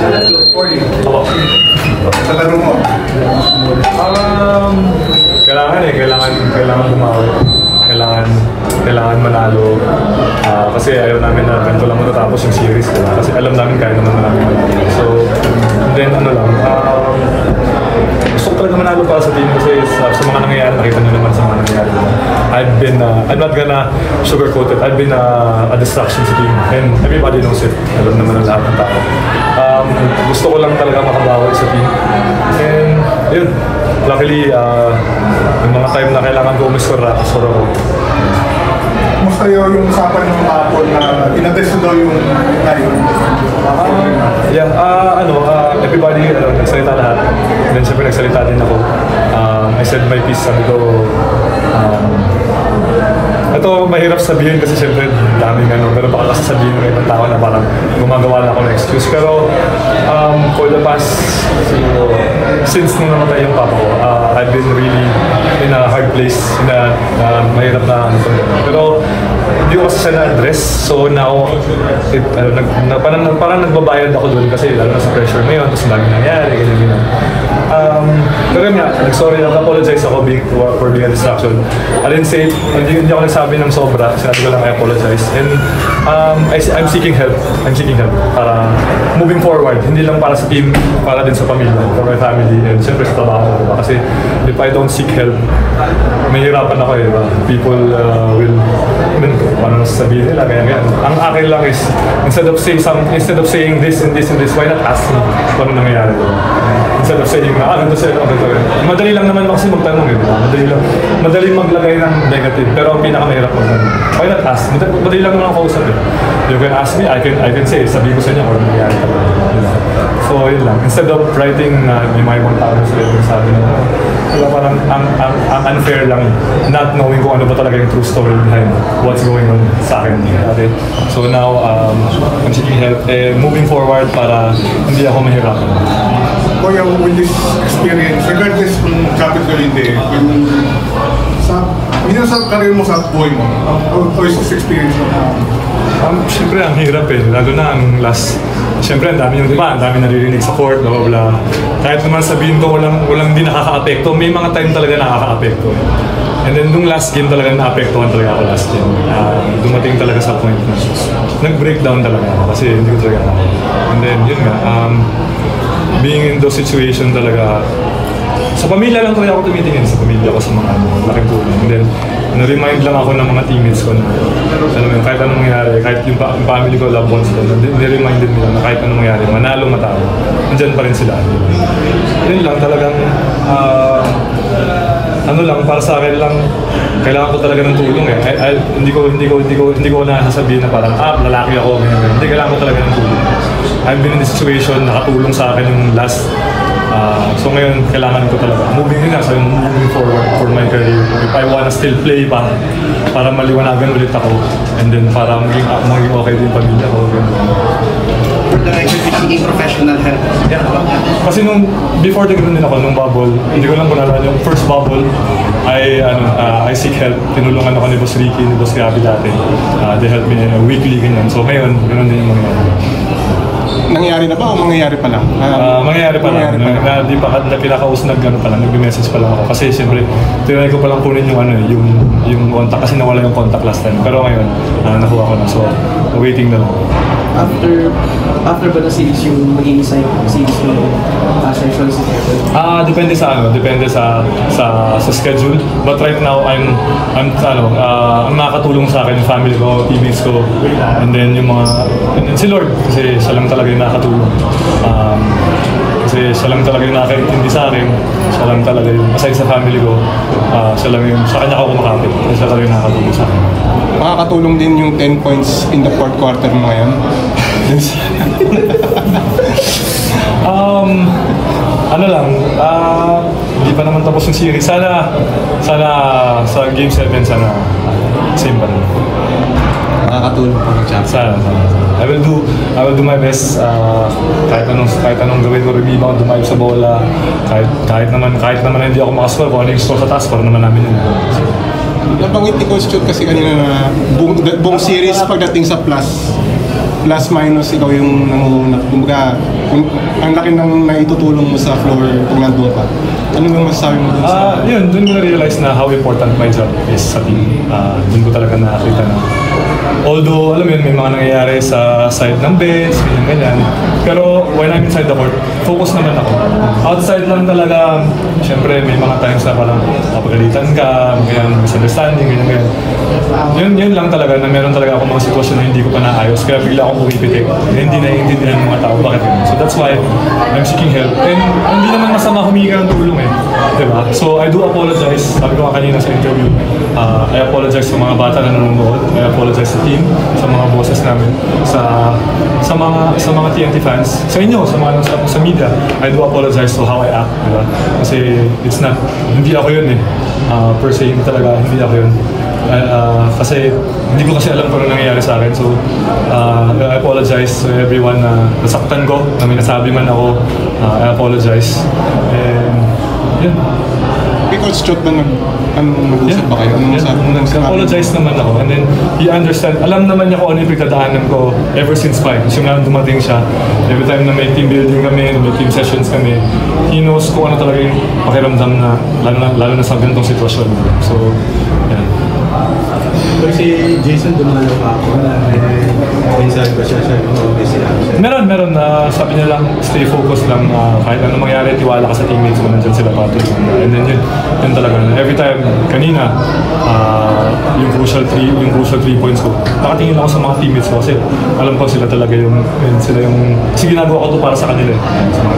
Ako. Sa laro mo? Kailangan bumawi. Kailangan manalo. Kasi ayaw namin na ganito lang matatapos yung series, diba? Kasi alam namin kaya naman namin manalo. So, then gusto ko talaga manalo para sa team kasi sa mga nangyayari, nakita nyo naman sa mga nangyayari. I'm not gonna sugarcoat it. I've been a distraction sa team and everybody knows it. Alam naman ang lahat ng tao. Gusto ko lang talaga makabawi sa team. And yun, luckily, yung mga time na kailangan ko umiscore ako. Musta yung usapan ng hapon na inattest daw yung tayo? Everybody, nagsalita lahat. Then siyempre nagsalita din ako. I said my piece, sabi ko, ito mahirap sabihin kasi siyempre daming pero baka kasi sabihin ng ibang tao na parang gumagawa na ako ng excuse. Pero for the past, since nung namatay yung papa ko, I've been really in a hard place na mahirap na pero hindi ko kasi siya na-address. So now, parang nagbabayad ako doon kasi lalo na sa pressure ngayon, tapos lagi nangyari, ganyan. Pero yun nga, nag-sorry, nag-apologize ako for being a distraction. I didn't say, hindi ako nagsabi ng sobra, sinabi ko lang I apologize. And I'm seeking help. Para moving forward, hindi lang para sa team, para din sa pamilya, for my family, and siyempre sa trabaho. Kasi if I don't seek help, mahirapan ako eh. People will, paano sasabihin nila, ganyan. Ang akin lang is, instead of saying this and this and this, why not ask me kung ano nangyayari? Instead of saying na, ganito sa'yo, ganito. Madali lang naman kasi magtanong eh. Madali maglagay ng negative, pero ang pinakamahirap magtanong. Why not ask? Madali lang naman ako kausap eh. You can ask me, I can say, sabihin ko sa inyo kung ano nangyayari talaga. So, yun lang. Instead of writing na may mga ibang tao sa iyo, sabi na, parang ang unfair lang, not knowing kung ano ba talaga yung true story behind what's going on sa akin. Okay? So now, I'm seeking help. Moving forward para hindi ako mahirapan. Kuya, with this experience, regardless kung kapit ko hindi, sa career mo sa buhay mo, o is this experience mo? Siyempre, ang hirap eh. Lalo na ang last, siyempre, ang dami yung diba, ang dami naririnig sa court, blah, blah, blah. Kahit naman sabihin ko, walang di nakaka-apekto, may mga time talaga nakaka-apekto. And then, nung last game talaga, na-apektuhan talaga ako last game. Dumating talaga sa point na nag-breakdown talaga ako kasi hindi ko talaga ako. And then, yun nga, being in those situation talaga, sa pamilya lang talaga ako tumitingin, sa pamilya ko, sa mga laking tulong. And then, na-remind lang ako ng mga teammates ko na, alam mo yun, kahit anong mangyari, kahit yung family ko, loved ones ko, ni-reminded nila na kahit anong mangyari, manalo, matalo, nandyan pa rin sila. Yun lang, talagang, para sa akin lang, kailangan ko talaga ng tulong eh. Hindi ko na sasabihin na parang, lalaki ako, ganyan. Hindi, kailangan ko talaga ng tulong. I've been in this situation, nakatulong sa akin yung last. So ngayon, kailangan ko talaga. Moving forward for my career. If I wanna still play para maliwanagan ulit ako. And then para maging okay din yung pamilya ko. For the record, seeking professional help. Yeah. Kasi before the ganun din ako, nung bubble, hindi ko lang kung nalala yung first bubble, I seek help. Tinulungan ako ni Boss Ricky, ni Boss Gabi dati. They helped me weekly, ganyan. So ngayon, ganun din yung mangyayari. Nangyayari na ba o mangyayari pa lang? Mangyayari pa lang. Di pa pinakaus nag-message pa lang ako. Kasi siyempre, tinry ko pa lang kunin yung contact kasi nawala yung contact last time. Pero ngayon, nakuha ko na. So, waiting na lang. After ba na series yung magiging series ng sessions? Depende sa schedule. But right now, ang nakakatulong sa akin yung family ko, teammates ko, and then yung si Lord, kasi siya lang talaga yung nakakatulong. Kasi siya lang talaga yung nakakaintindi sa akin, siya lang talaga yung, aside sa family ko, sa kanya ako kumakapit, siya talaga yung nakakatulong sa akin. Makakatulong din yung 10 points in the fourth quarter mo ngayon? Hindi pa naman tapos yung series. Sana sa Game 7, sana same pa rin. Makakatulong po ng champion. Sana. I will do my best. Kahit anong gawin ko, rebound, dumayog sa bola. Kahit naman hindi ako makascore, kung ano yung score sa taas, para naman namin yun. Nabanggit ni Coach Chot kasi kanina na buong series pagdating sa plus minus, ikaw yung nangunguna. Kumbaga, ang laki ng naitutulong mo sa floor pag nandun ka. Ano bang masasabi mo dun sa... Yun, dun ko na-realize na how important my job is sa team. Dun ko talaga nakakita na although, alam mo yun, may mga nangyayari sa side ng bench, ganyan. Pero when I'm inside the court, focus naman ako. Outside lang talaga, syempre may mga times na parang papagalitan ka, ganyan, misunderstanding, ganyan. Yun lang talaga, na meron talaga ako mga sitwasyon na hindi ko pa naayos. Kaya bigla akong pumipitik na hindi naiintindihan ng mga tao bakit yun. So that's why I'm seeking help. And hindi naman masama humingi ka ng tulong eh. Diba? So I do apologize. Sabi ko nga kanina sa interview, I apologize sa mga bata na nanonood. I apologize sa team, sa mga bosses namin, sa mga TNT fans, sa inyo, sa media. I do apologize to how I act. Diba? Kasi it's not, hindi ako yun eh. Per se, hindi talaga, hindi ako yun. Kasi hindi ko kasi alam kung ano nangyayari sa akin. So, I apologize to everyone na nasaktan ko, na may nasabi man ako. I apologize. And, yun. Coach Chot ba nag-usap ba kayo? Anong sabi mo? Apologize naman ako. And then, he understand. Alam naman niya kung ano yung pagkadaanan ko ever since pa. Kasi nga dumating siya. Every time na may team building kami, may team sessions kami, he knows kung ano talaga yung pakiramdam na, lalo na sa ganitong sitwasyon. So, yan. Pero si Jason dumalo pa ako na minsan ba siya Meron. Sabi niya lang, stay focused lang. Kahit ano mangyari, tiwala ka sa teammates mo, nandyan sila patuloy. And then yun talaga. Every time, kanina, yung crucial 3 points ko, nakatingin ako sa mga teammates ko kasi alam ko sila talaga kasi ginagawa ko to para sa kanila. Sa mga